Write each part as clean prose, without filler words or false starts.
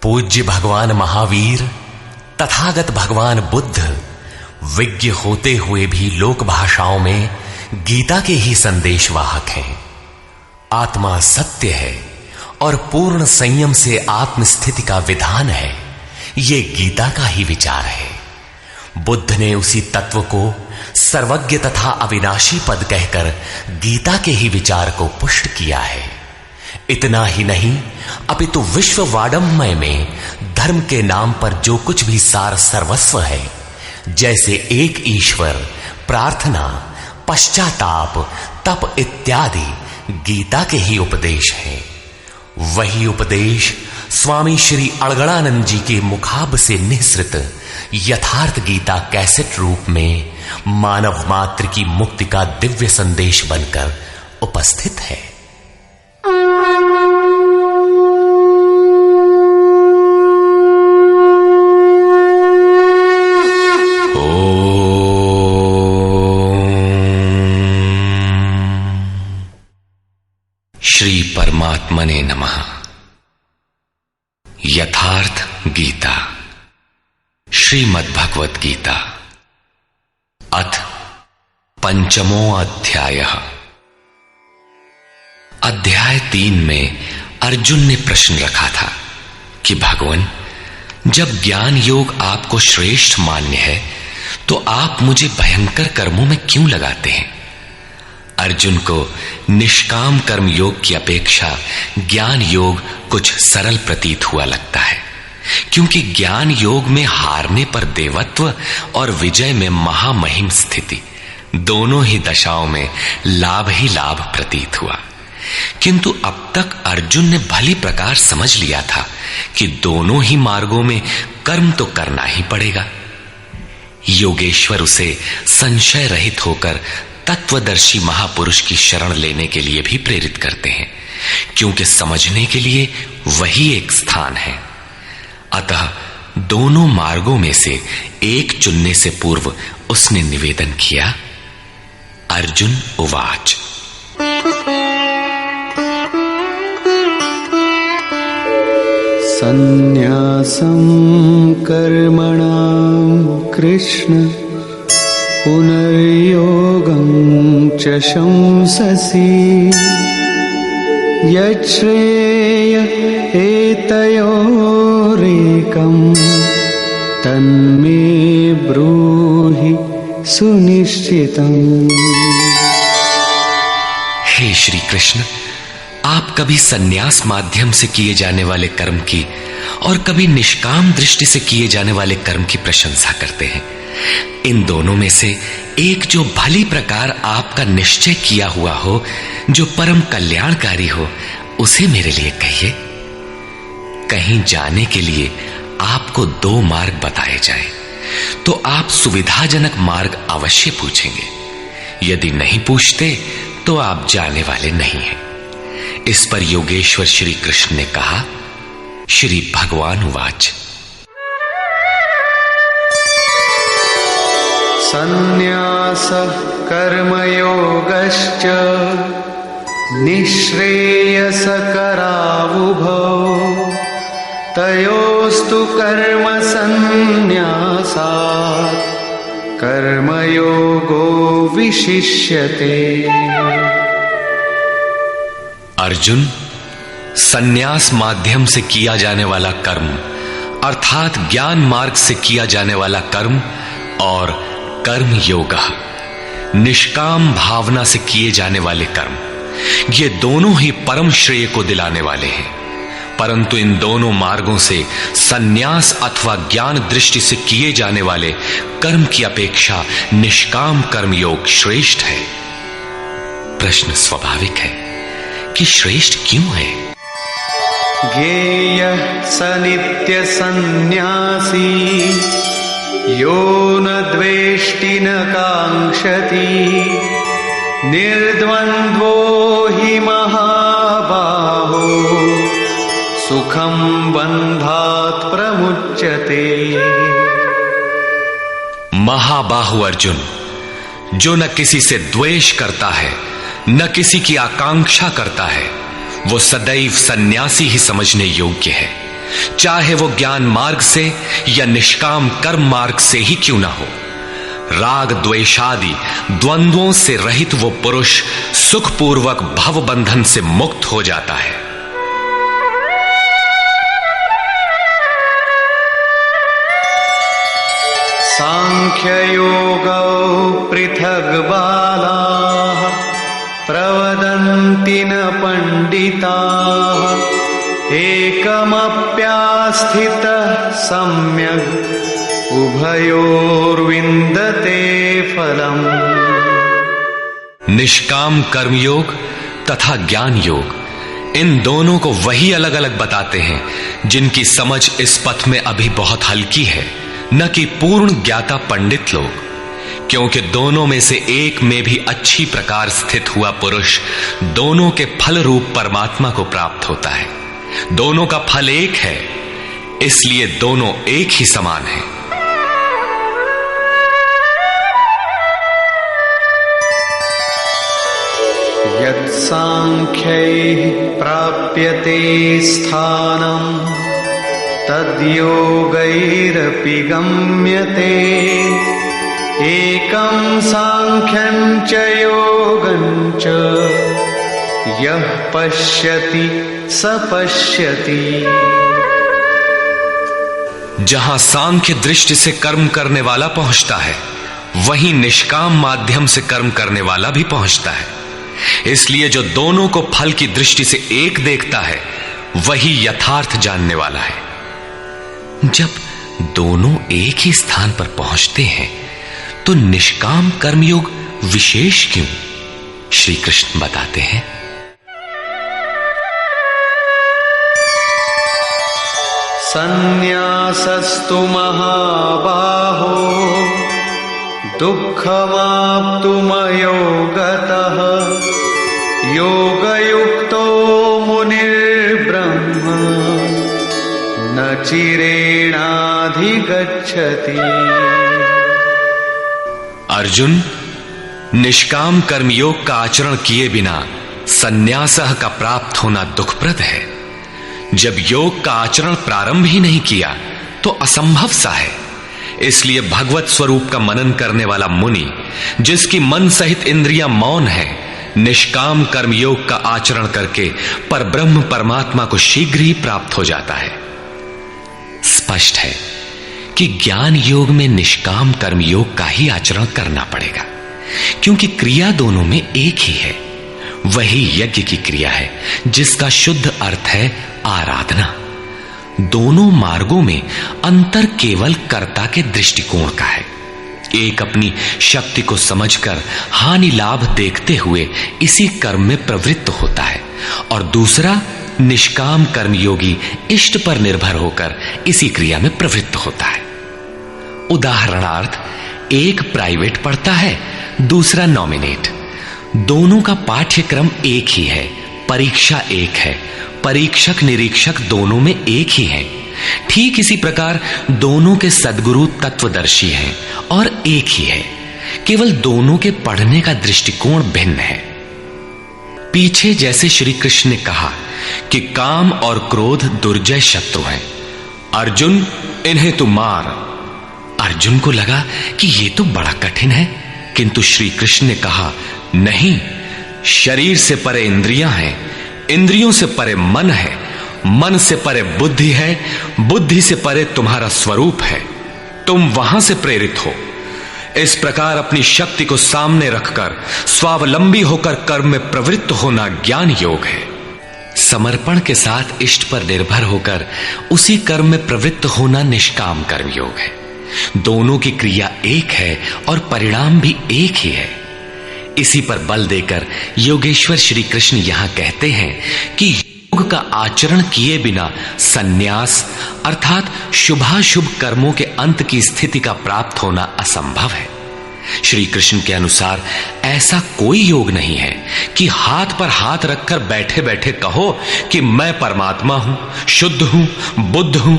पूज्य भगवान महावीर तथागत भगवान बुद्ध विज्ञ होते हुए भी लोक भाषाओं में गीता के ही संदेशवाहक हैं। आत्मा सत्य है और पूर्ण संयम से आत्मस्थिति का विधान है, ये गीता का ही विचार है। बुद्ध ने उसी तत्व को सर्वज्ञ तथा अविनाशी पद कहकर गीता के ही विचार को पुष्ट किया है। इतना ही नहीं, अपितु विश्व वाडमय में धर्म के नाम पर जो कुछ भी सार सर्वस्व है, जैसे एक ईश्वर, प्रार्थना, पश्चाताप, तप इत्यादि गीता के ही उपदेश हैं। वही उपदेश स्वामी श्री अड़गड़ानंद जी के मुखाब से निःसृत यथार्थ गीता कैसेट रूप में मानव मात्र की मुक्ति का दिव्य संदेश बनकर उपस्थित है। श्री परमात्मने नमः। यथार्थ गीता, श्रीमद् भगवत गीता, अथ पंचमो अध्यायः। अध्याय 3 में अर्जुन ने प्रश्न रखा था कि भगवान, जब ज्ञान योग आपको श्रेष्ठ मान्य है तो आप मुझे भयंकर कर्मों में क्यों लगाते हैं? अर्जुन को निष्काम कर्म योग की अपेक्षा ज्ञान योग कुछ सरल प्रतीत हुआ लगता है, क्योंकि ज्ञान योग में हारने पर देवत्व और विजय में महामहिम स्थिति, दोनों ही दशाओं में लाभ ही लाभ प्रतीत हुआ। किंतु अब तक अर्जुन ने भली प्रकार समझ लिया था कि दोनों ही मार्गों में कर्म तो करना ही पड़ेगा। योगेश्वर उसे संशय रहित होकर तत्वदर्शी महापुरुष की शरण लेने के लिए भी प्रेरित करते हैं, क्योंकि समझने के लिए वही एक स्थान है। अतः दोनों मार्गों में से एक चुनने से पूर्व उसने निवेदन किया। अर्जुन उवाच। संन्यासं कर्मणां कृष्ण पुनर्योगं च शंससि यच्छ्रेय एतयोरेकं तन्मे ब्रूहि सुनिश्चितम्। हे श्री कृष्ण, आप कभी संन्यास माध्यम से किए जाने वाले कर्म की और कभी निष्काम दृष्टि से किए जाने वाले कर्म की प्रशंसा करते हैं। इन दोनों में से एक जो भली प्रकार आपका निश्चय किया हुआ हो, जो परम कल्याणकारी हो, उसे मेरे लिए कहिए। कहीं जाने के लिए आपको 2 मार्ग बताए जाए तो आप सुविधाजनक मार्ग अवश्य पूछेंगे। यदि नहीं पूछते तो आप जाने वाले नहीं हैं। इस पर योगेश्वर श्री कृष्ण ने कहा। श्री भगवान उवाच। संन्यासः कर्मयोगश्च निःश्रेयसकरावुभौ तयोस्तु कर्म संन्यासात् कर्मयोगो विशिष्यते। अर्जुन, संन्यास माध्यम से किया जाने वाला कर्म अर्थात ज्ञान मार्ग से किया जाने वाला कर्म और कर्म योग, निष्काम भावना से किए जाने वाले कर्म, ये दोनों ही परम श्रेय को दिलाने वाले हैं। परंतु इन दोनों मार्गों से संन्यास अथवा ज्ञान दृष्टि से किए जाने वाले कर्म की अपेक्षा निष्काम कर्म योग श्रेष्ठ है। प्रश्न स्वाभाविक है कि श्रेष्ठ क्यों है? ज्ञेयः स नित्य सन्न्यासी यो न द्वेष्टि न कांक्षति निर्द्वन्द्वो हि महाबाहो सुखं बन्धात् प्रमुच्यते। महाबाहु अर्जुन, जो न किसी से द्वेष करता है न किसी की आकांक्षा करता है, वो सदैव सन्यासी ही समझने योग्य है, चाहे वो ज्ञान मार्ग से या निष्काम कर्म मार्ग से ही क्यों ना हो। राग द्वेषादि द्वंद्वों से रहित वो पुरुष सुखपूर्वक भव बंधन से मुक्त हो जाता है। सांख्ययोगौ पृथग् बालाः प्रवदन्ति न पंडिताः एकमप्यास्थितः सम्यग् उभयोर्विन्दते फलम्। निष्काम कर्मयोग तथा ज्ञान योग, इन दोनों को वही अलग अलग बताते हैं जिनकी समझ इस पथ में अभी बहुत हल्की है, न कि पूर्ण ज्ञाता पंडित लोग। क्योंकि दोनों में से एक में भी अच्छी प्रकार स्थित हुआ पुरुष दोनों के फल रूप परमात्मा को प्राप्त होता है। दोनों का फल एक है, इसलिए दोनों एक ही समान है। यत् सांख्यैः प्राप्यते स्थानम् तद्योगैरपि गम्यते एकं सांख्यं च योगं च यः पश्यति स पश्यति। जहां सांख्य दृष्टि से कर्म करने वाला पहुंचता है, वहीं निष्काम माध्यम से कर्म करने वाला भी पहुंचता है। इसलिए जो दोनों को फल की दृष्टि से एक देखता है, वही यथार्थ जानने वाला है। जब दोनों एक ही स्थान पर पहुंचते हैं, तो निष्काम कर्मयोग विशेष क्यों? श्री कृष्ण बताते हैं, संन्यासस्तु महाबाहो दुःखमाप्तुमयो गतः योगयुक्तो मुनिर्ब्रह्म न चिरेणाधिगच्छति। अर्जुन, निष्काम कर्मयोग का आचरण किए बिना संन्यासः का प्राप्त होना दुखप्रद है। जब योग का आचरण प्रारंभ ही नहीं किया तो असंभव सा है। इसलिए भगवत स्वरूप का मनन करने वाला मुनि, जिसकी मन सहित इंद्रियां मौन है, निष्काम कर्मयोग का आचरण करके परब्रह्म परमात्मा को शीघ्र ही प्राप्त हो जाता है। स्पष्ट है कि ज्ञान योग में निष्काम कर्मयोग का ही आचरण करना पड़ेगा, क्योंकि क्रिया दोनों में एक ही है। वही यज्ञ की क्रिया है, जिसका शुद्ध अर्थ है आराधना। दोनों मार्गों में अंतर केवल कर्ता के दृष्टिकोण का है। एक अपनी शक्ति को समझकर हानि लाभ देखते हुए इसी कर्म में प्रवृत्त होता है, और दूसरा निष्काम कर्मयोगी इष्ट पर निर्भर होकर इसी क्रिया में प्रवृत्त होता है। उदाहरणार्थ, एक प्राइवेट पढ़ता है, दूसरा नॉमिनेट। दोनों का पाठ्यक्रम एक ही है, परीक्षा एक है, परीक्षक निरीक्षक दोनों में एक ही है। ठीक इसी प्रकार दोनों के सद्गुरु तत्वदर्शी हैं और एक ही है, केवल दोनों के पढ़ने का दृष्टिकोण भिन्न है। पीछे जैसे श्री कृष्ण ने कहा कि काम और क्रोध दुर्जय शत्रु हैं, अर्जुन इन्हें तू मार। अर्जुन को लगा कि ये तो बड़ा कठिन है, किंतु श्री कृष्ण ने कहा, नहीं, शरीर से परे इंद्रियां हैं, इंद्रियों से परे मन है, मन से परे बुद्धि है, बुद्धि से परे तुम्हारा स्वरूप है। तुम वहां से प्रेरित हो। इस प्रकार अपनी शक्ति को सामने रखकर स्वावलंबी होकर कर्म में प्रवृत्त होना ज्ञान योग है। समर्पण के साथ इष्ट पर निर्भर होकर उसी कर्म में प्रवृत्त होना निष्काम कर्म योग है। दोनों की क्रिया एक है और परिणाम भी एक ही है। इसी पर बल देकर योगेश्वर श्री कृष्ण यहां कहते हैं कि योग का आचरण किए बिना संन्यास अर्थात शुभाशुभ कर्मों के अंत की स्थिति का प्राप्त होना असंभव है। श्री कृष्ण के अनुसार ऐसा कोई योग नहीं है कि हाथ पर हाथ रखकर बैठे बैठे कहो कि मैं परमात्मा हूं, शुद्ध हूं, बुद्ध हूं,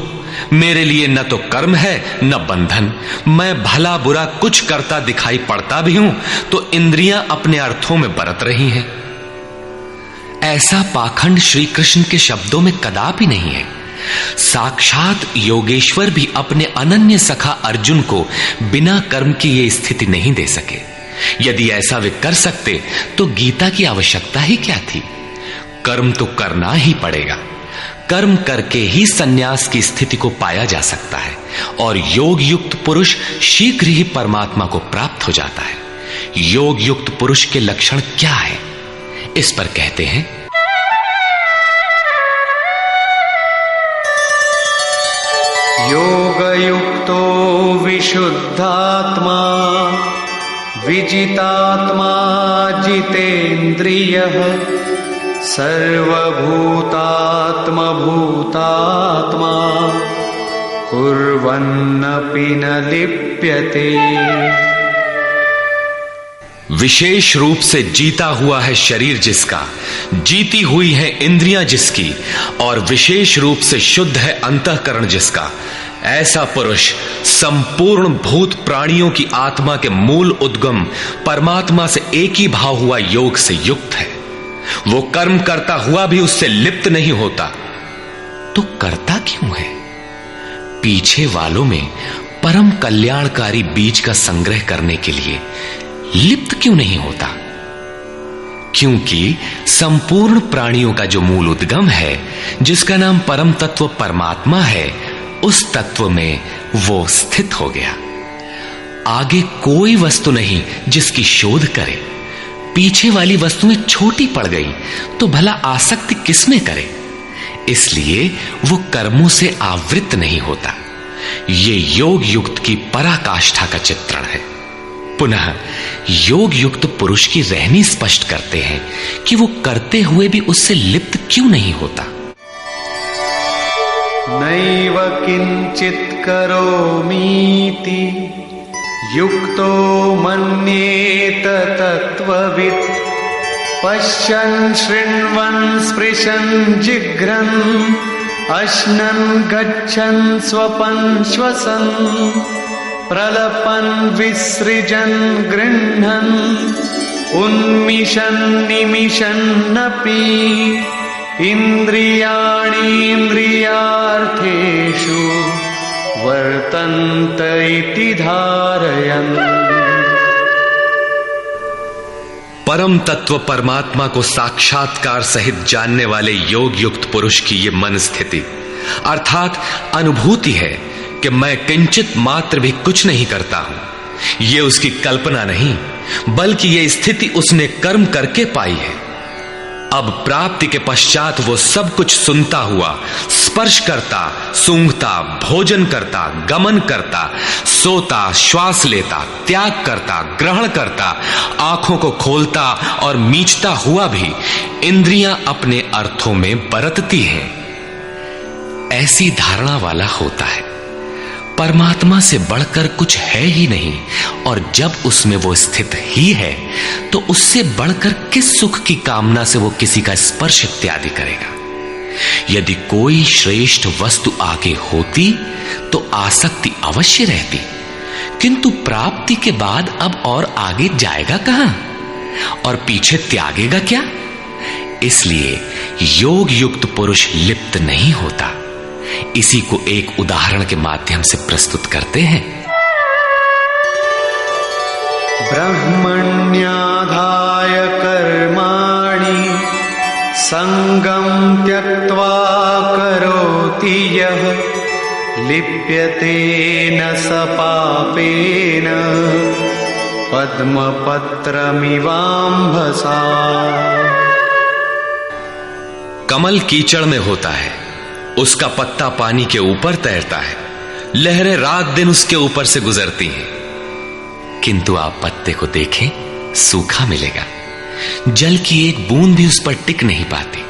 मेरे लिए न तो कर्म है न बंधन, मैं भला बुरा कुछ करता दिखाई पड़ता भी हूं तो इंद्रियां अपने अर्थों में बरत रही हैं। ऐसा पाखंड श्री कृष्ण के शब्दों में कदापि नहीं है। साक्षात योगेश्वर भी अपने अनन्य सखा अर्जुन को बिना कर्म की ये स्थिति नहीं दे सके। यदि ऐसा वे कर सकते तो गीता की आवश्यकता ही क्या थी। कर्म तो करना ही पड़ेगा। कर्म करके ही सन्यास की स्थिति को पाया जा सकता है और योग युक्त पुरुष शीघ्र ही परमात्मा को प्राप्त हो जाता है। योग युक्त पुरुष के लक्षण क्या है, इस पर कहते हैं, योगयुक्तो विशुद्धात्मा विजितात्मा जितेन्द्रियः सर्वभूतात्मा भूतात्मा कुर्वन्नपि न लिप्यते। विशेष रूप से जीता हुआ है शरीर जिसका, जीती हुई है इंद्रियां जिसकी, और विशेष रूप से शुद्ध है अंतःकरण जिसका, ऐसा पुरुष संपूर्ण भूत प्राणियों की आत्मा के मूल उद्गम परमात्मा से एक ही भाव हुआ योग से युक्त है। वो कर्म करता हुआ भी उससे लिप्त नहीं होता। तो करता क्यों है? पीछे वालों में परम कल्याणकारी बीज का संग्रह करने के लिए लिप्त क्यों नहीं होता? क्योंकि संपूर्ण प्राणियों का जो मूल उद्गम है, जिसका नाम परम तत्व परमात्मा है, उस तत्व में वो स्थित हो गया। आगे कोई वस्तु नहीं जिसकी शोध करे। पीछे वाली वस्तुएं छोटी पड़ गई तो भला आसक्ति किसमें करे? इसलिए वो कर्मों से आवृत नहीं होता। ये योग युक्त की पराकाष्ठा का चित्रण है। पुनः योग युक्त पुरुष की रहनी स्पष्ट करते हैं कि वो करते हुए भी उससे लिप्त क्यों नहीं होता। नैव किंचित करोमीति युक्तो मन्येत तत्त्ववित् पश्यन् शृण्वन् स्पृशन् जिघ्रन् अश्नन् गच्छन् स्वपन् श्वसन् प्रलपन् विसृजन् गृह्णन् उन्मिषन् निमिषन्नपि इन्द्रियाणीन्द्रियार्थेषु वर्तन्त इति धारयन्। परम तत्व परमात्मा को साक्षात्कार सहित जानने वाले योग युक्त पुरुष की ये मन स्थिति अर्थात अनुभूति है कि मैं किंचित मात्र भी कुछ नहीं करता हूं। ये उसकी कल्पना नहीं, बल्कि ये स्थिति उसने कर्म करके पाई है। अब प्राप्ति के पश्चात वो सब कुछ सुनता हुआ, स्पर्श करता, सूंघता, भोजन करता, गमन करता, सोता, श्वास लेता, त्याग करता, ग्रहण करता, आंखों को खोलता और मीचता हुआ भी इंद्रियां अपने अर्थों में बरतती हैं। ऐसी धारणा वाला होता है परमात्मा से बढ़कर कुछ है ही नहीं, और जब उसमें वो स्थित ही है तो उससे बढ़कर किस सुख की कामना से वो किसी का स्पर्श इत्यादि करेगा। यदि कोई श्रेष्ठ वस्तु आगे होती तो आसक्ति अवश्य रहती, किंतु प्राप्ति के बाद अब और आगे जाएगा कहां और पीछे त्यागेगा क्या? इसलिए योग युक्त पुरुष लिप्त नहीं होता। इसी को एक उदाहरण के माध्यम से प्रस्तुत करते हैं। ब्रह्मण्याधाय कर्माणि संगं त्यक्त्वा करोति यः लिप्यते न स पापेन पद्मपत्रमिवाम्भसा। कमल कीचड़ में होता है, उसका पत्ता पानी के ऊपर तैरता है, लहरें रात दिन उसके ऊपर से गुजरती हैं, किंतु आप पत्ते को देखें सूखा मिलेगा। जल की एक बूंद भी उस पर टिक नहीं पाती।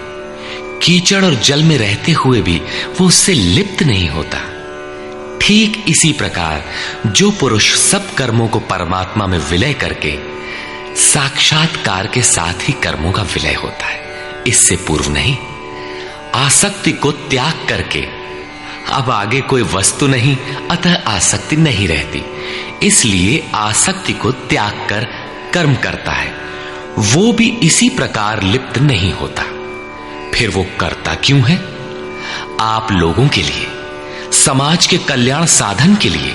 कीचड़ और जल में रहते हुए भी वो उससे लिप्त नहीं होता। ठीक इसी प्रकार जो पुरुष सब कर्मों को परमात्मा में विलय करके साक्षात्कार के साथ ही कर्मों का विलय होता है, इससे पूर्व नहीं। आसक्ति को त्याग करके अब आगे कोई वस्तु नहीं, अतः आसक्ति नहीं रहती, इसलिए आसक्ति को त्याग कर कर्म करता है। वो भी इसी प्रकार लिप्त नहीं होता। फिर वो करता क्यों है? आप लोगों के लिए, समाज के कल्याण साधन के लिए,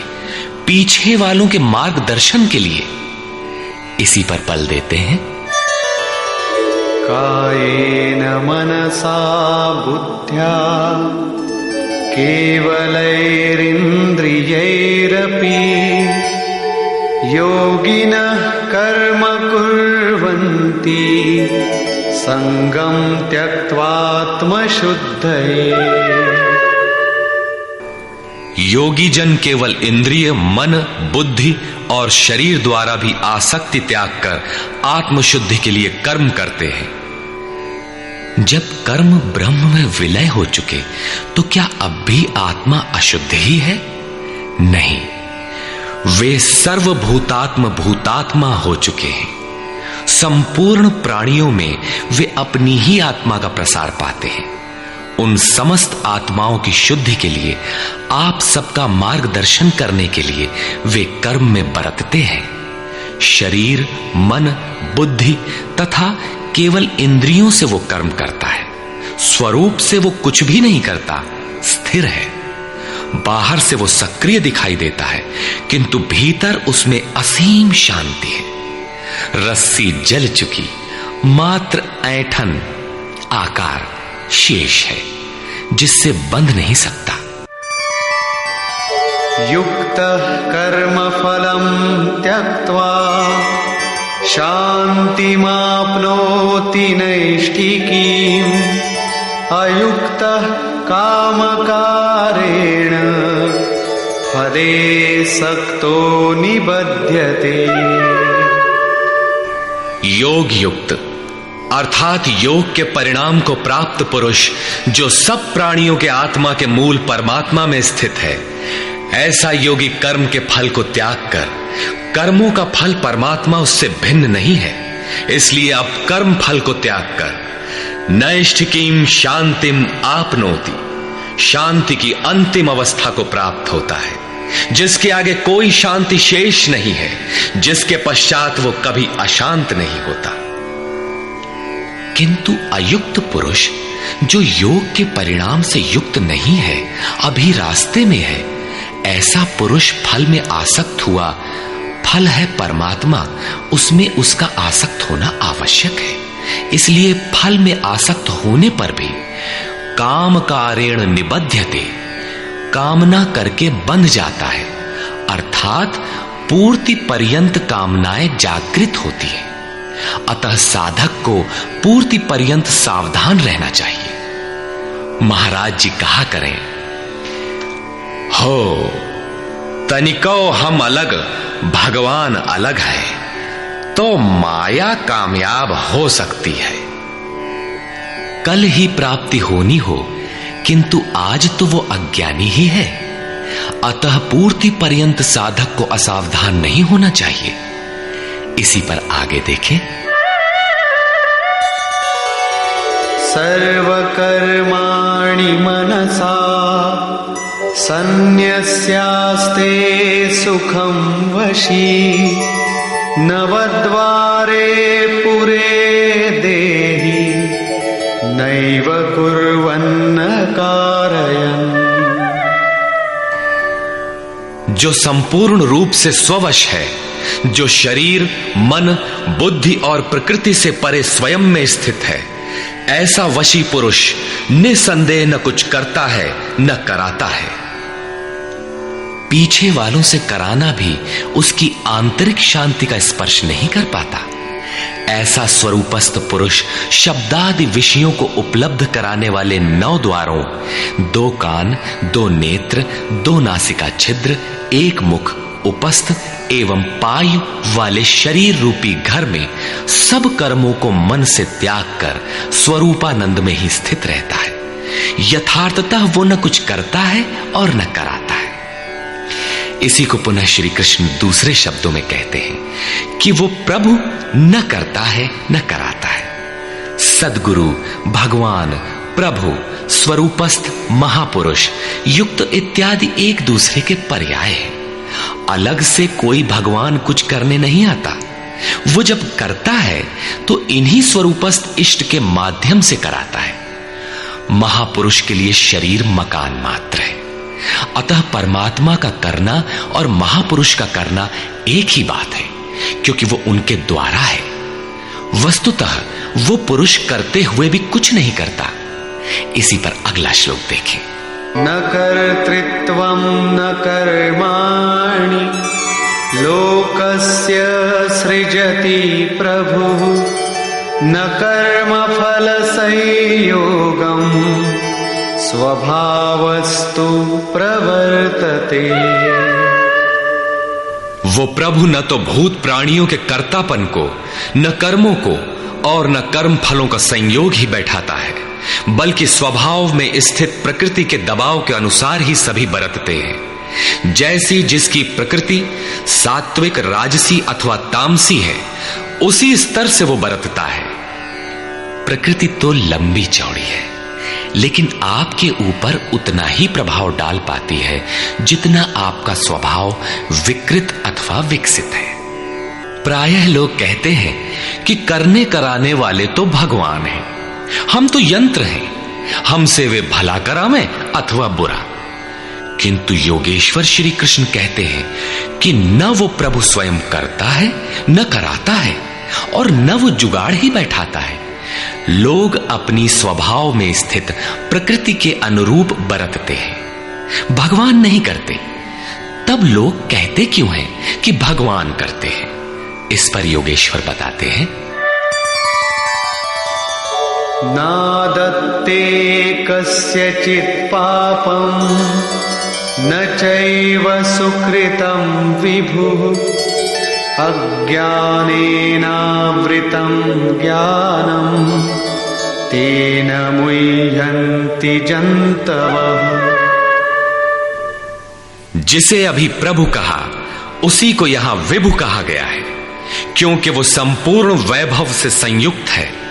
पीछे वालों के मार्गदर्शन के लिए इसी पर बल देते हैं। कायेन मनसा बुद्ध्या केवलैरिन्द्रियैरपि योगिनः कर्म कुर्वन्ति संगम त्यक्त्वात्मशुद्धये। योगी जन केवल इंद्रिय, मन, बुद्धि और शरीर द्वारा भी आसक्ति त्याग कर आत्मशुद्धि के लिए कर्म करते हैं। जब कर्म ब्रह्म में विलय हो चुके तो क्या अब भी आत्मा अशुद्ध ही है? नहीं, वे सर्वभूतात्म भूतात्मा हो चुके हैं। संपूर्ण प्राणियों में वे अपनी ही आत्मा का प्रसार पाते हैं। उन समस्त आत्माओं की शुद्धि के लिए, आप सबका मार्गदर्शन करने के लिए वे कर्म में बरतते हैं। शरीर, मन, बुद्धि तथा केवल इंद्रियों से वो कर्म करता है। स्वरूप से वो कुछ भी नहीं करता, स्थिर है। बाहर से वो सक्रिय दिखाई देता है, किंतु भीतर उसमें असीम शांति है। रस्सी जल चुकी, मात्र ऐंठन आकार शेष है, जिससे बंध नहीं सकता। युक्तः कर्म फलं त्यक्त्वा शान्तिमाप्नोति नैष्ठिकीम् अयुक्तः कामकारेण फले सक्तो निबध्यते। योग युक्त अर्थात योग के परिणाम को प्राप्त पुरुष जो सब प्राणियों के आत्मा के मूल परमात्मा में स्थित है, ऐसा योगी कर्म के फल को त्याग कर, कर्मों का फल परमात्मा उससे भिन्न नहीं है, इसलिए अब कर्म फल को त्याग कर नैष्ठिकीम शांतिम आपनोति, शांति की अंतिम अवस्था को प्राप्त होता है, जिसके आगे कोई शांति शेष नहीं है, जिसके पश्चात वो कभी अशांत नहीं होता। किंतु अयुक्त पुरुष जो योग के परिणाम से युक्त नहीं है, अभी रास्ते में है, ऐसा पुरुष फल में आसक्त हुआ। फल है परमात्मा, उसमें उसका आसक्त होना आवश्यक है, इसलिए फल में आसक्त होने पर भी काम कारेण निबध्यते, कामना करके बंध जाता है, अर्थात पूर्ति पर्यंत कामनाएं जागृत होती है। अतः साधक को पूर्ति पर्यंत सावधान रहना चाहिए। महाराज जी कहा करें, हो तनिको हम अलग, भगवान अलग है, तो माया कामयाब हो सकती है। कल ही प्राप्ति होनी हो, किंतु आज तो वो अज्ञानी ही है, अतः पूर्ति पर्यंत साधक को असावधान नहीं होना चाहिए। इसी पर आगे देखें। सर्वकर्माणि मनसा सन्न्यस्यास्ते सुखं वशी नवद्वारे पुरे देहि नैव कुर्वन्न कारयन्। जो संपूर्ण रूप से स्ववश है, जो शरीर, मन, बुद्धि और प्रकृति से परे स्वयं में स्थित है, ऐसा वशी पुरुष निसंदेह न कुछ करता है न कराता है। पीछे वालों से कराना भी उसकी आंतरिक शांति का स्पर्श नहीं कर पाता। ऐसा स्वरूपस्थ पुरुष शब्दादि विषयों को उपलब्ध कराने वाले 9 द्वारों, 2 कान, 2 नेत्र, 2 नासिका छिद्र, 1 मुख, उपस्थ एवं पायु वाले शरीर रूपी घर में सब कर्मों को मन से त्याग कर स्वरूपानंद में ही स्थित रहता है। यथार्थतः वो न कुछ करता है और न कराता है। इसी को पुनः श्री कृष्ण दूसरे शब्दों में कहते हैं कि वो प्रभु न करता है न कराता है। सद्गुरु, भगवान, प्रभु, स्वरूपस्थ, महापुरुष, युक्त इत्यादि एक दूसरे के पर्याय हैं। अलग से कोई भगवान कुछ करने नहीं आता। वो जब करता है तो इन्हीं स्वरूपस्थ इष्ट के माध्यम से कराता है। महापुरुष के लिए शरीर मकान मात्र है। अतः परमात्मा का करना और महापुरुष का करना एक ही बात है, क्योंकि वो उनके द्वारा है। वस्तुतः वो पुरुष करते हुए भी कुछ नहीं करता। इसी पर अगला श्लोक देखें। न कर्तृत्वं न कर्माणि लोकस्य सृजति प्रभुः न कर्मफल संयोगं स्वभावस्तु प्रवर्तते। वो प्रभु न तो भूत प्राणियों के कर्तापन को, न कर्मों को और न कर्म फलों का संयोग ही बैठाता है, बल्कि स्वभाव में स्थित प्रकृति के दबाव के अनुसार ही सभी बरतते हैं। जैसी जिसकी प्रकृति सात्विक, राजसी अथवा तामसी है, उसी स्तर से वो बरतता है। प्रकृति तो लंबी चौड़ी है, लेकिन आपके ऊपर उतना ही प्रभाव डाल पाती है जितना आपका स्वभाव विकृत अथवा विकसित है। प्रायः लोग कहते हैं कि करने कराने वाले तो भगवान हैं, हम तो यंत्र हैं, हमसे वे भला करावें अथवा बुरा। किंतु योगेश्वर श्री कृष्ण कहते हैं कि न वो प्रभु स्वयं करता है, न कराता है, और न वो जुगाड़ ही बैठाता है। लोग अपनी स्वभाव में स्थित प्रकृति के अनुरूप बरतते हैं, भगवान नहीं करते। तब लोग कहते क्यों हैं कि भगवान करते हैं? इस पर योगेश्वर बताते हैं, नादत्ते कस्यचित् पापं न चैव सुकृतं विभुः अज्ञानेनावृतं ज्ञानं तेन मुह्यन्ति जन्तवः। जिसे अभी प्रभु कहा उसी को यहां विभु कहा गया है, क्योंकि वो संपूर्ण वैभव से संयुक्त है।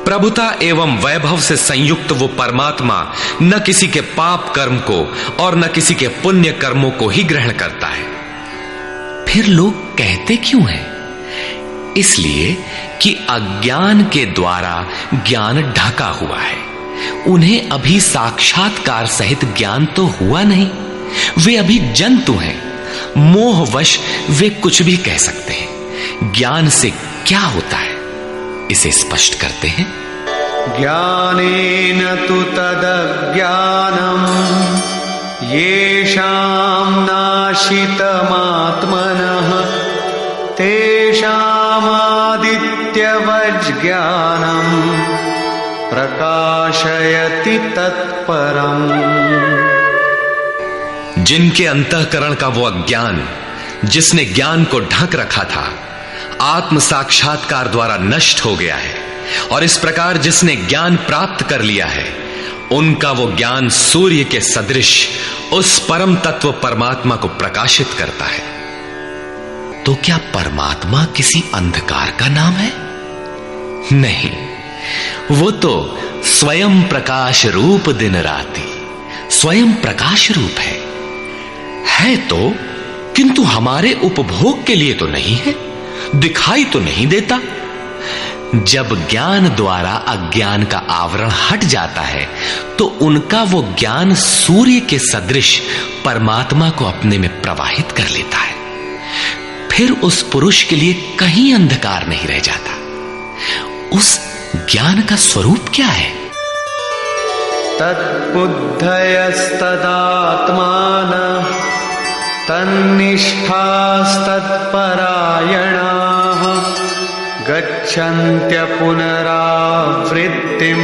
प्रभुता एवं वैभव से संयुक्त वो परमात्मा न किसी के पाप कर्म को और न किसी के पुण्य कर्मों को ही ग्रहण करता है। फिर लोग कहते क्यों हैं? इसलिए कि अज्ञान के द्वारा ज्ञान ढका हुआ है। उन्हें अभी साक्षात्कार सहित ज्ञान तो हुआ नहीं, वे अभी जंतु हैं। मोहवश वे कुछ भी कह सकते हैं। ज्ञान से क्या होता है, इसे स्पष्ट करते हैं। ज्ञानेन तु तदज्ञानम् येषां नाशितमात्मनः तेषामादित्यवज्ज्ञानं प्रकाशयति तत्परम्। जिनके अंतःकरण का वो अज्ञान, जिसने ज्ञान को ढक रखा था, आत्म साक्षात्कार द्वारा नष्ट हो गया है, और इस प्रकार जिसने ज्ञान प्राप्त कर लिया है, उनका वो ज्ञान सूर्य के सदृश उस परम तत्व परमात्मा को प्रकाशित करता है। तो क्या परमात्मा किसी अंधकार का नाम है? नहीं, वो तो स्वयं प्रकाश रूप दिन राति, स्वयं प्रकाश रूप है तो, किंतु हमारे उपभोग के लिए तो नहीं है, दिखाई तो नहीं देता। जब ज्ञान द्वारा अज्ञान का आवरण हट जाता है, तो उनका वो ज्ञान सूर्य के सदृश परमात्मा को अपने में प्रवाहित कर लेता है। फिर उस पुरुष के लिए कहीं अंधकार नहीं रह जाता। उस ज्ञान का स्वरूप क्या है? तद्बुद्धयस्तदात्मानः तन्निष्ठास्तत्परायणाः गच्छन्त्य पुनरावृत्तिं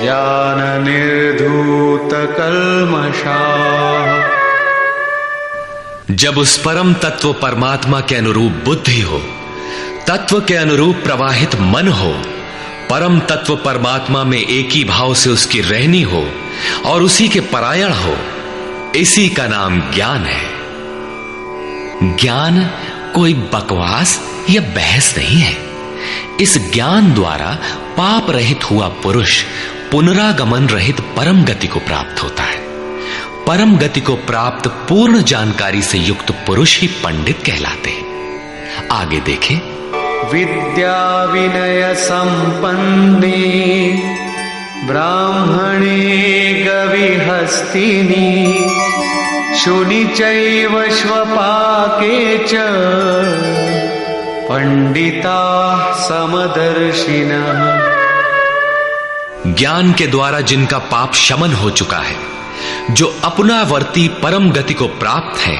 ज्ञाननिर्धूतकल्मषाः। जब उस परम तत्व परमात्मा के अनुरूप बुद्धि हो, तत्व के अनुरूप प्रवाहित मन हो, परम तत्व परमात्मा में एक ही भाव से उसकी रहनी हो और उसी के परायण हो, इसी का नाम ज्ञान है। ज्ञान कोई बकवास या बहस नहीं है। इस ज्ञान द्वारा पाप रहित हुआ पुरुष पुनरागमन रहित परम गति को प्राप्त होता है। परम गति को प्राप्त पूर्ण जानकारी से युक्त पुरुष ही पंडित कहलाते हैं। आगे देखें। विद्या विनय संपन्ने ब्राह्मणे गविहस्तिनी शुनि चैव श्वपाके च पंडिता समदर्शिनः। ज्ञान के द्वारा जिनका पाप शमन हो चुका है, जो अपनावर्ती परम गति को प्राप्त है,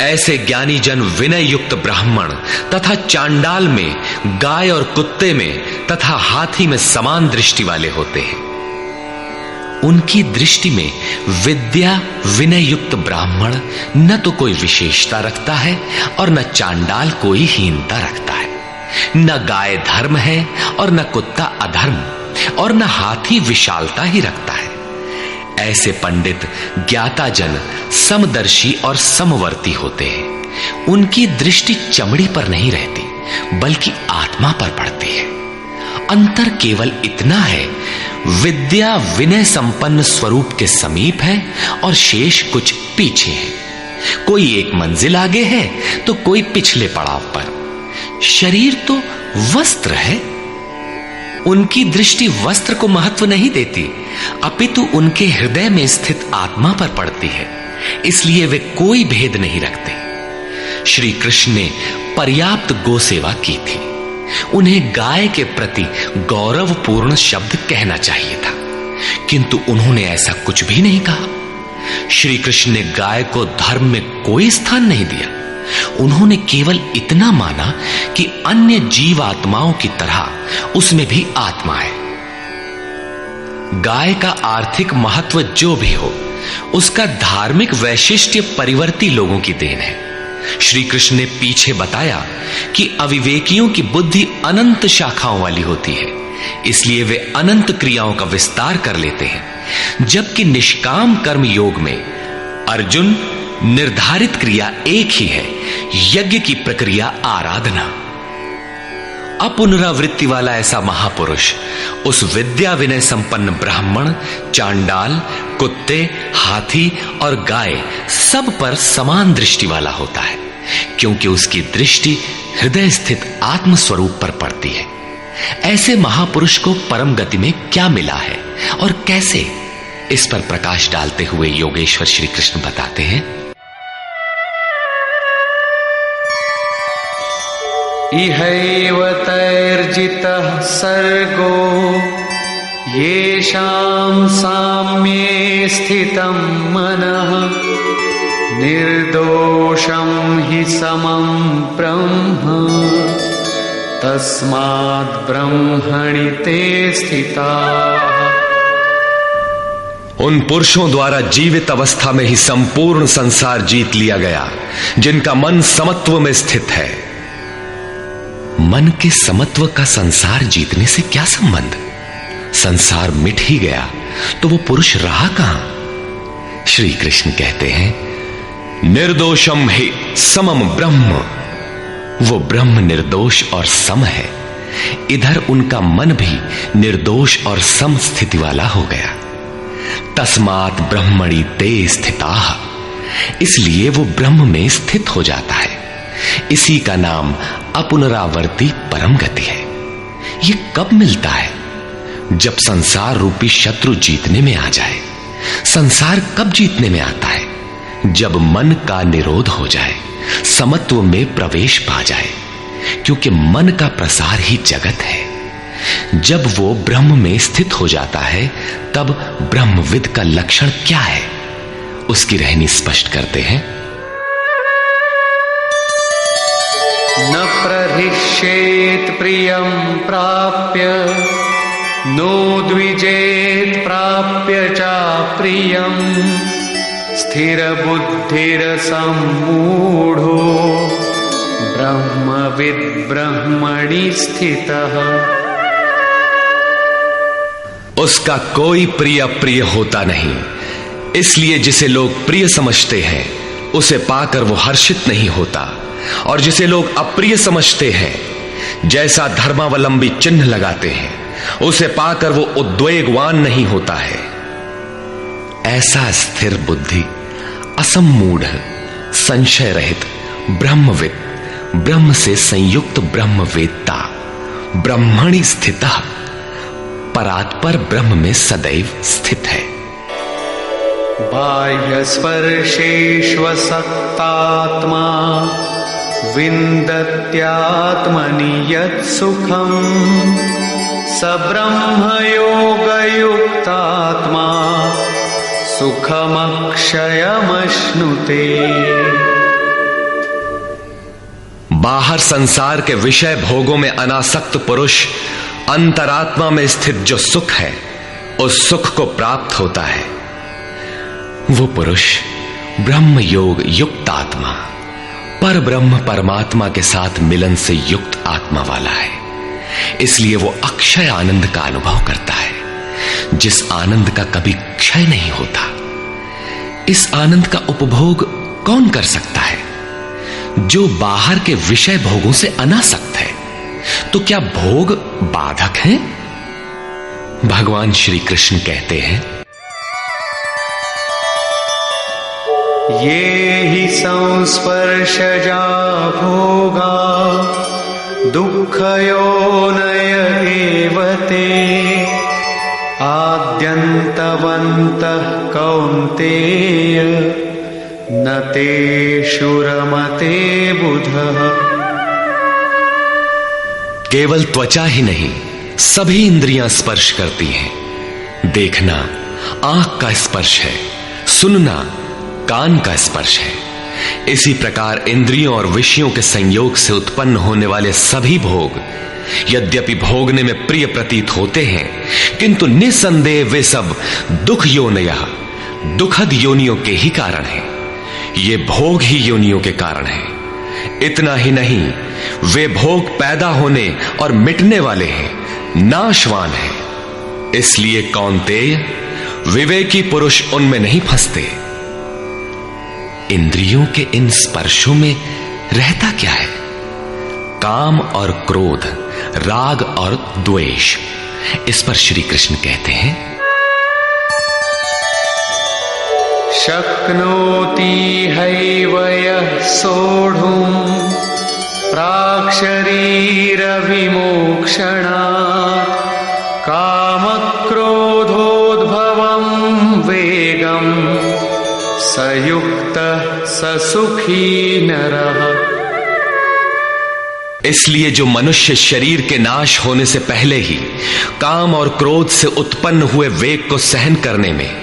ऐसे ज्ञानी जन विनय युक्त ब्राह्मण तथा चांडाल में, गाय और कुत्ते में तथा हाथी में समान दृष्टि वाले होते हैं। उनकी दृष्टि में विद्या विनय युक्त ब्राह्मण न तो कोई विशेषता रखता है और न चांडाल कोई हीनता रखता है। न गाय धर्म है और न कुत्ता अधर्म, और न हाथी विशालता ही रखता है। ऐसे पंडित ज्ञाता जन समदर्शी और समवर्ती होते हैं। उनकी दृष्टि चमड़ी पर नहीं रहती बल्कि आत्मा पर पड़ती है। अंतर केवल इतना है, विद्या विनय संपन्न स्वरूप के समीप है और शेष कुछ पीछे है। कोई एक मंजिल आगे है तो कोई पिछले पड़ाव पर। शरीर तो वस्त्र है। उनकी दृष्टि वस्त्र को महत्व नहीं देती, अपितु उनके हृदय में स्थित आत्मा पर पड़ती है। इसलिए वे कोई भेद नहीं रखते। श्री कृष्ण ने पर्याप्त गो सेवा की थी। उन्हें गाय के प्रति गौरवपूर्ण शब्द कहना चाहिए था, किंतु उन्होंने ऐसा कुछ भी नहीं कहा। श्री कृष्ण ने गाय को धर्म में कोई स्थान नहीं दिया। उन्होंने केवल इतना माना कि अन्य जीवात्माओं की तरह उसमें भी आत्मा है। गाय का आर्थिक महत्व जो भी हो, उसका धार्मिक वैशिष्ट्य परिवर्ती लोगों की देन है। श्री कृष्ण ने पीछे बताया कि अविवेकियों की बुद्धि अनंत शाखाओं वाली होती है, इसलिए वे अनंत क्रियाओं का विस्तार कर लेते हैं। जबकि निष्काम कर्म योग में अर्जुन निर्धारित क्रिया एक ही है, यज्ञ की प्रक्रिया आराधना। अपुनरावृत्ति वाला ऐसा महापुरुष उस विद्या विनय संपन्न ब्राह्मण, चांडाल, कुत्ते, हाथी और गाय सब पर समान दृष्टि वाला होता है, क्योंकि उसकी दृष्टि हृदय स्थित आत्म स्वरूप पर पड़ती है। ऐसे महापुरुष को परम गति में क्या मिला है और कैसे, इस पर प्रकाश डालते हुए योगेश्वर श्री कृष्ण बताते हैं। इहैव तैर्जितः सर्गो येषां साम्ये स्थितं मनः निर्दोषं हि समं ब्रह्म तस्माद् ब्रह्मणि ते स्थिताः। उन पुरुषों द्वारा जीवित अवस्था में ही संपूर्ण संसार जीत लिया गया, जिनका मन समत्व में स्थित है। मन के समत्व का संसार जीतने से क्या संबंध? संसार मिट ही गया तो वो पुरुष रहा कहां? श्री कृष्ण कहते हैं, निर्दोषम हि समम ब्रह्म। वो ब्रह्म निर्दोष और सम है। इधर उनका मन भी निर्दोष और सम स्थिति वाला हो गया। तस्मात् ब्रह्मणि ते स्थिताः, इसलिए वो ब्रह्म में स्थित हो जाता है। इसी का नाम अपुनरावर्ती परम गति है। ये कब मिलता है? जब संसार रूपी शत्रु जीतने में आ जाए। संसार कब जीतने में आता है? जब मन का निरोध हो जाए, समत्व में प्रवेश पा जाए, क्योंकि मन का प्रसार ही जगत है। जब वो ब्रह्म में स्थित हो जाता है, तब ब्रह्मविद का लक्षण क्या है, उसकी रहनी स्पष्ट करते हैं। न प्रहिष्येत् प्रियं प्राप्य नो द्विजेत् प्राप्य चाप्रियं स्थिरबुद्धिरसम्मूढो ब्रह्मविद् ब्रह्मणि स्थितः। उसका कोई प्रिय अप्रिय होता नहीं, इसलिए जिसे लोग प्रिय समझते हैं उसे पाकर वो हर्षित नहीं होता, और जिसे लोग अप्रिय समझते हैं, जैसा धर्मावलंबी चिन्ह लगाते हैं, उसे पाकर वो उद्वेगवान नहीं होता है। ऐसा स्थिर बुद्धि, असम्मूढ़, संशय रहित ब्रह्मविद, ब्रह्म से संयुक्त ब्रह्मवेत्ता, ब्रह्मणि स्थितः, परात्पर ब्रह्म में सदैव स्थित है। बाह्य स्पर्शेष्वसक्तात्मा विन्दत्यात्मनि यत् सुखम् स ब्रह्मयोगयुक्तात्मा सुखमक्षयमश्नुते। बाहर संसार के विषय भोगों में अनासक्त पुरुष अंतरात्मा में स्थित जो सुख है उस सुख को प्राप्त होता है। वो पुरुष ब्रह्म योग युक्त आत्मा, पर ब्रह्म परमात्मा के साथ मिलन से युक्त आत्मा वाला है। इसलिए वो अक्षय आनंद का अनुभव करता है, जिस आनंद का कभी क्षय नहीं होता। इस आनंद का उपभोग कौन कर सकता है? जो बाहर के विषय भोगों से अनासक्त है। तो क्या भोग बाधक हैं? भगवान श्री कृष्ण कहते हैं, ये हि संस्पर्शजा भोगा दुःखयोनय एव ते आद्यन्तवन्तः कौन्तेय न तेषु रमते बुधः। केवल त्वचा ही नहीं, सभी इंद्रियां स्पर्श करती हैं। देखना आंख का स्पर्श है, सुनना कान का स्पर्श है। इसी प्रकार इंद्रियों और विषयों के संयोग से उत्पन्न होने वाले सभी भोग यद्यपि भोगने में प्रिय प्रतीत होते हैं, किंतु निसंदेह वे सब दुख योनयः, दुखद योनियों के ही कारण हैं। ये भोग ही योनियों के कारण हैं। इतना ही नहीं, वे भोग पैदा होने और मिटने वाले हैं, नाशवान हैं। इसलिए कौन्तेय, विवेकी पुरुष उनमें नहीं फंसते। इंद्रियों के इन स्पर्शों में रहता क्या है? काम और क्रोध, राग और द्वेष। इस पर श्री कृष्ण कहते हैं, शक्नोति हैव यः सोढुम् प्राक्शरीरविमोक्षणात् कामक्रोधोद्भवम् वेगम् स युक्तः स सुखी नरः। इसलिए जो मनुष्य शरीर के नाश होने से पहले ही काम और क्रोध से उत्पन्न हुए वेग को सहन करने में,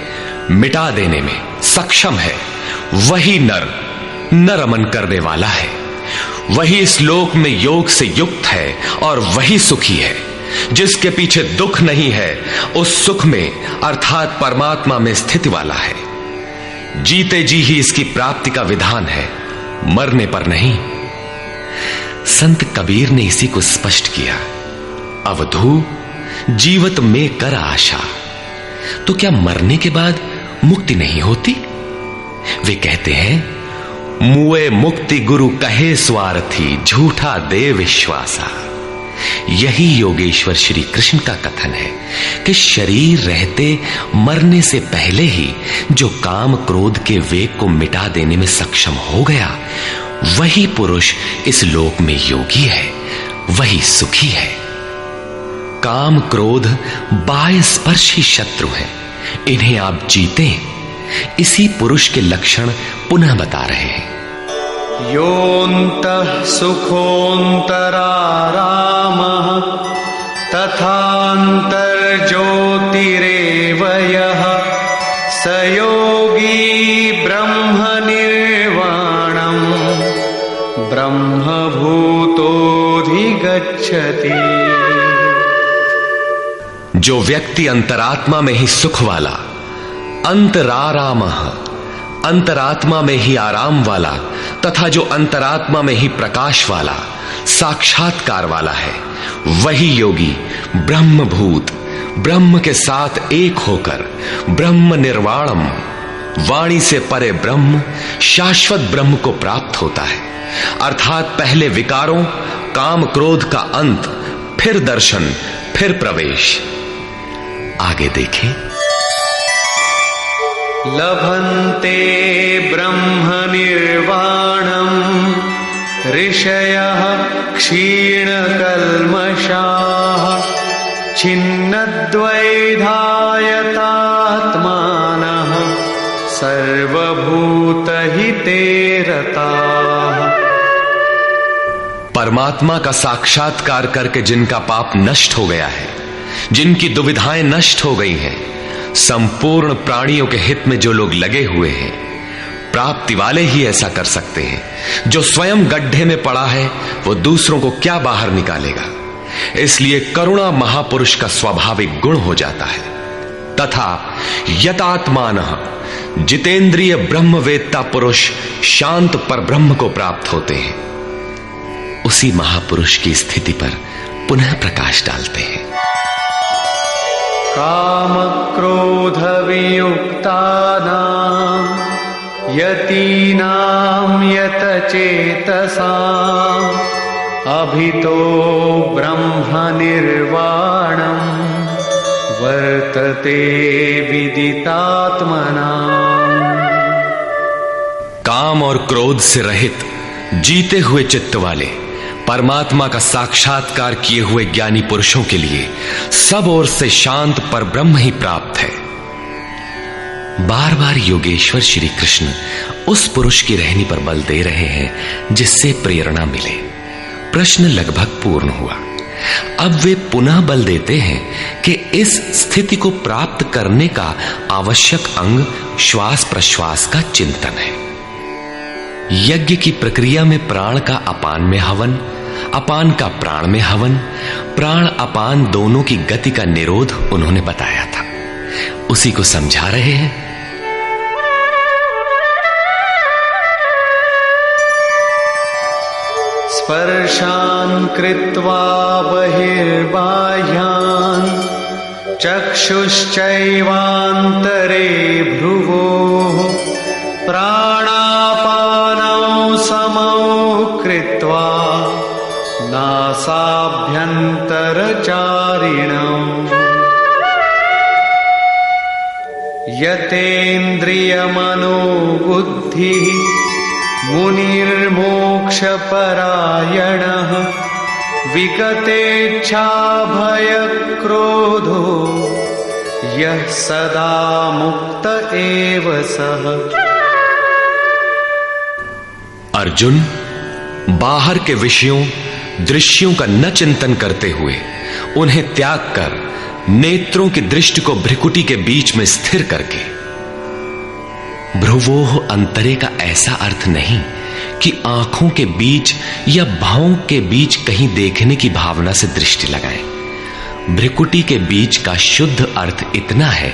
मिटा देने में सक्षम है, वही न रमन करने वाला है। वही इस लोक में योग से युक्त है और वही सुखी है। जिसके पीछे दुख नहीं है, उस सुख में अर्थात परमात्मा में स्थिति वाला है। जीते जी ही इसकी प्राप्ति का विधान है, मरने पर नहीं। संत कबीर ने इसी को स्पष्ट किया, अवधू जीवत में कर आशा। तो क्या मरने के बाद मुक्ति नहीं होती? वे कहते हैं, मुए मुक्ति गुरु कहे स्वार्थी, झूठा दे विश्वासा। यही योगेश्वर श्री कृष्ण का कथन है कि शरीर रहते मरने से पहले ही जो काम क्रोध के वेग को मिटा देने में सक्षम हो गया, वही पुरुष इस लोक में योगी है, वही सुखी है। काम क्रोध बाह्य स्पर्श ही शत्रु है, इन्हें आप जीते। इसी पुरुष के लक्षण पुनः बता रहे हैं, योऽन्तः सुखोऽन्तरारामः तथान्तर्ज्योतिरेव यः स योगी ब्रह्मनिर्वाणम् ब्रह्मभूतोऽधिगच्छति। जो व्यक्ति अंतरात्मा में ही सुख वाला, अंतरारामः, अंतरात्मा में ही आराम वाला, तथा जो अंतरात्मा में ही प्रकाश वाला, साक्षात्कार वाला है, वही योगी ब्रह्मभूत, ब्रह्म के साथ एक होकर ब्रह्म निर्वाणम, वाणी से परे ब्रह्म, शाश्वत ब्रह्म को प्राप्त होता है। अर्थात पहले विकारों, काम क्रोध का अंत, फिर दर्शन, फिर प्रवेश। आगे देखें, लभन्ते ब्रह्म निर्वाणम् ऋषयः क्षीणकल्मषाः छिन्नद्वैधायतात्मानः सर्वभूतहिते रताः। परमात्मा का साक्षात्कार करके जिनका पाप नष्ट हो गया है, जिनकी दुविधाएं नष्ट हो गई हैं, संपूर्ण प्राणियों के हित में जो लोग लगे हुए हैं, प्राप्ति वाले ही ऐसा कर सकते हैं। जो स्वयं गड्ढे में पड़ा है वो दूसरों को क्या बाहर निकालेगा। इसलिए करुणा महापुरुष का स्वाभाविक गुण हो जाता है। तथा यतात्मानः, जितेंद्रिय ब्रह्मवेत्ता पुरुष शांत पर ब्रह्म को प्राप्त होते हैं, उसी महापुरुष की स्थिति पर पुनः प्रकाश डालते हैं। काम क्रोध वियुक्तानां यतीनां यतचेतसां अभितो ब्रह्म निर्वाणं वर्तते विदितात्मनां। काम और क्रोध से रहित जीते हुए चित्त वाले परमात्मा का साक्षात्कार किए हुए ज्ञानी पुरुषों के लिए सब ओर से शांत पर ब्रह्म ही प्राप्त है। बार बार योगेश्वर श्री कृष्ण उस पुरुष की रहनी पर बल दे रहे हैं जिससे प्रेरणा मिले। प्रश्न लगभग पूर्ण हुआ। अब वे पुनः बल देते हैं कि इस स्थिति को प्राप्त करने का आवश्यक अंग श्वास प्रश्वास का चिंतन है। यज्ञ की प्रक्रिया में प्राण का अपान में हवन, अपान का प्राण में हवन, प्राण अपान दोनों की गति का निरोध उन्होंने बताया था, उसी को समझा रहे हैं। स्पर्शान् कृत्वा बहिर्बाह्यान् चक्षुश्चैवान्तरे भ्रुवोः प्राणापानौ समौ कृत्वा नासाभ्यन्तरचारिणौ यतेन्द्रियमनोबुद्धिः मुनिर्मोक्षपरायणः विगतेच्छाभयक्रोधो यः सदा मुक्त एव सः। अर्जुन, बाहर के विषयों दृश्यों का न चिंतन करते हुए उन्हें त्याग कर नेत्रों की दृष्टि को भ्रिकुटी के बीच में स्थिर करके, भ्रुवोः अंतरे का ऐसा अर्थ नहीं कि आंखों के बीच या भावों के बीच कहीं देखने की भावना से दृष्टि लगाएं। भ्रिकुटी के बीच का शुद्ध अर्थ इतना है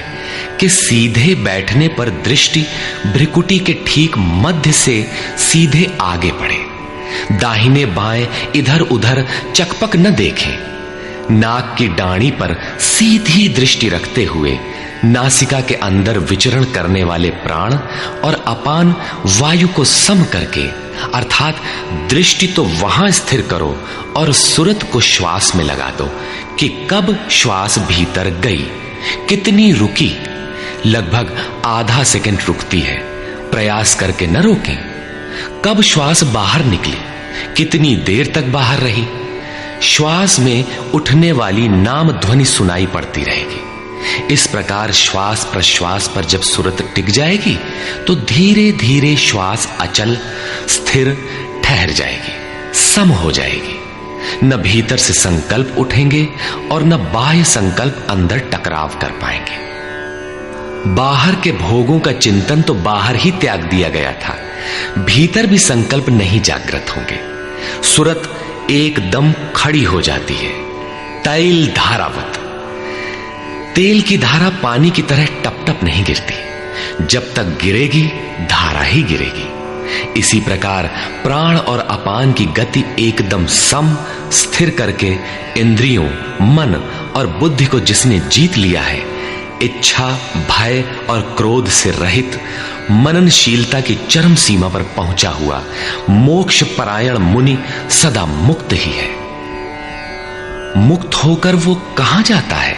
कि सीधे बैठने पर दृष्टि भ्रिकुटी के ठीक मध्य से सीधे आगे बढ़े, दाहिने बाएं इधर उधर चकपक न देखें। नाक की डाणी पर सीधी दृष्टि रखते हुए नासिका के अंदर विचरण करने वाले प्राण और अपान वायु को सम करके, अर्थात दृष्टि तो वहां स्थिर करो और सुरत को श्वास में लगा दो कि कब श्वास भीतर गई, कितनी रुकी। लगभग आधा सेकंड रुकती है, प्रयास करके न रोकें। कब श्वास बाहर निकली, कितनी देर तक बाहर रही। श्वास में उठने वाली नाम ध्वनि सुनाई पड़ती रहेगी। इस प्रकार श्वास प्रश्वास पर जब सुरत टिक जाएगी तो धीरे धीरे श्वास अचल स्थिर ठहर जाएगी, सम हो जाएगी। न भीतर से संकल्प उठेंगे और न बाह्य संकल्प अंदर टकराव कर पाएंगे। बाहर के भोगों का चिंतन तो बाहर ही त्याग दिया गया था, भीतर भी संकल्प नहीं जागृत होंगे। सुरत एकदम खड़ी हो जाती है, तैल धारावत। तेल की धारा पानी की तरह टप टप नहीं गिरती, जब तक गिरेगी धारा ही गिरेगी। इसी प्रकार प्राण और अपान की गति एकदम सम स्थिर करके इंद्रियों, मन और बुद्धि को जिसने जीत लिया है, इच्छा, भय और क्रोध से रहित मननशीलता की चरम सीमा पर पहुंचा हुआ मोक्ष परायण मुनि सदा मुक्त ही है। मुक्त होकर वो कहां जाता है,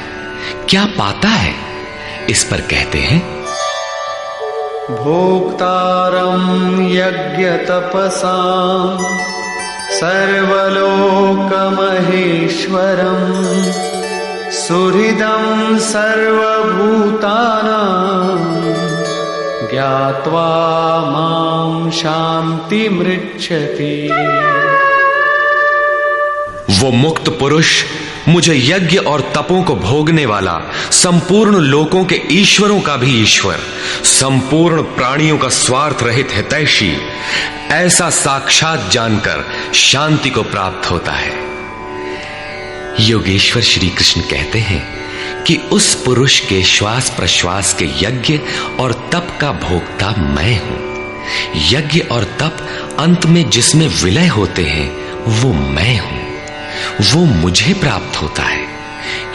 क्या पाता है, इस पर कहते हैं भोक्तारं यज्ञ तपसां सर्वलोकमहेश्वरं सुहृदं सर्वभूतानां ज्ञात्वा मां शान्तिमृच्छति। वो मुक्त पुरुष मुझे यज्ञ और तपों को भोगने वाला, संपूर्ण लोकों के ईश्वरों का भी ईश्वर, संपूर्ण प्राणियों का स्वार्थ रहित हितैषी, ऐसा साक्षात जानकर शांति को प्राप्त होता है। योगेश्वर श्री कृष्ण कहते हैं कि उस पुरुष के श्वास प्रश्वास के यज्ञ और तप का भोक्ता मैं हूं। यज्ञ और तप अंत में जिसमें विलय होते हैं वो मैं हूं, वो मुझे प्राप्त होता है।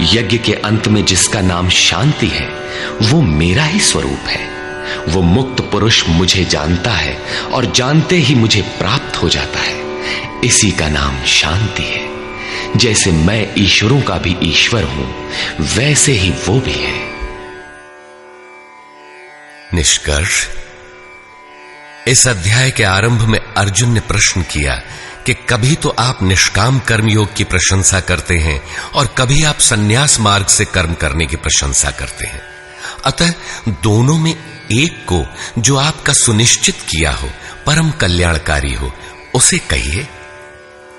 यज्ञ के अंत में जिसका नाम शांति है वो मेरा ही स्वरूप है। वो मुक्त पुरुष मुझे जानता है और जानते ही मुझे प्राप्त हो जाता है। इसी का नाम शांति है। जैसे मैं ईश्वरों का भी ईश्वर हूं, वैसे ही वो भी है। निष्कर्ष, इस अध्याय के आरंभ में अर्जुन ने प्रश्न किया कि कभी तो आप निष्काम कर्मयोग की प्रशंसा करते हैं और कभी आप संन्यास मार्ग से कर्म करने की प्रशंसा करते हैं। अतः दोनों में एक को जो आपका सुनिश्चित किया हो, परम कल्याणकारी हो, उसे कहिए।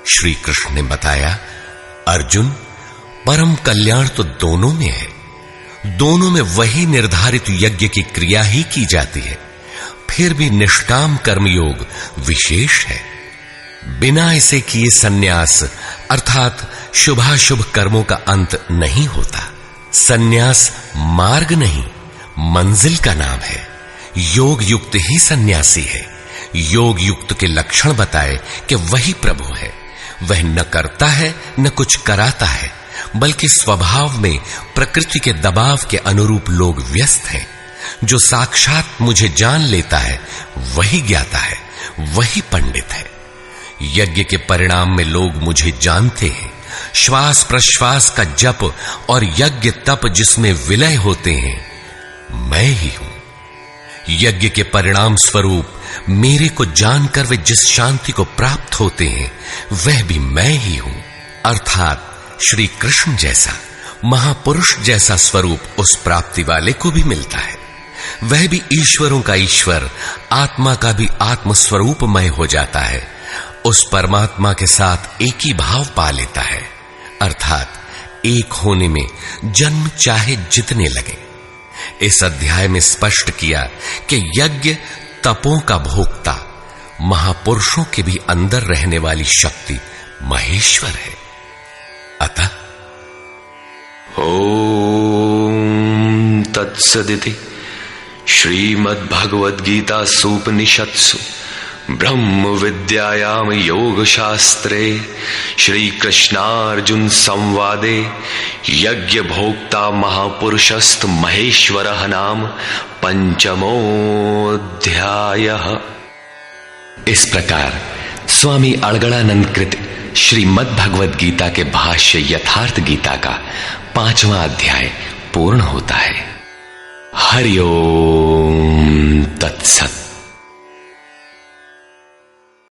श्री कृष्ण ने बताया, अर्जुन, परम कल्याण तो दोनों में है। दोनों में वही निर्धारित यज्ञ की क्रिया ही की जाती है। फिर भी निष्काम कर्मयोग विशेष है। बिना इसे किए संन्यास अर्थात शुभाशुभ कर्मों का अंत नहीं होता। संन्यास मार्ग नहीं, मंजिल का नाम है। योग युक्त ही सन्यासी है। योग युक्त के लक्षण बताए कि वही प्रभु है। वह न करता है न कुछ कराता है, बल्कि स्वभाव में प्रकृति के दबाव के अनुरूप लोग व्यस्त हैं। जो साक्षात मुझे जान लेता है वही ज्ञाता है, वही पंडित है। यज्ञ के परिणाम में लोग मुझे जानते हैं। श्वास प्रश्वास का जप और यज्ञ तप जिसमें विलय होते हैं, मैं ही हूं। यज्ञ के परिणाम स्वरूप मेरे को जानकर वे जिस शांति को प्राप्त होते हैं, वह भी मैं ही हूं। अर्थात श्री कृष्ण जैसा महापुरुष जैसा स्वरूप उस प्राप्ति वाले को भी मिलता है। वह भी ईश्वरों का ईश्वर, आत्मा का भी आत्म स्वरूपमय हो जाता है। उस परमात्मा के साथ एक ही भाव पा लेता है। अर्थात एक होने में जन्म चाहे जितने लगे। इस अध्याय में स्पष्ट किया कि यज्ञ तपों का भोक्ता, महापुरुषों के भी अंदर रहने वाली शक्ति महेश्वर है। अतः ओम तत्सदिति श्रीमद्भगवद्गीता सूपनिषत्सु ब्रह्म विद्यायाम योग शास्त्रे श्री कृष्णार्जुन संवादे यज्ञ भोक्ता महापुरुषस्त महेश्वरः नाम पंचमोऽध्यायः। इस प्रकार स्वामी अड़गड़ानंद कृत श्रीमद् भगवद गीता के भाष्य यथार्थ गीता का 5वां अध्याय पूर्ण होता है। हरि ओम तत्सत।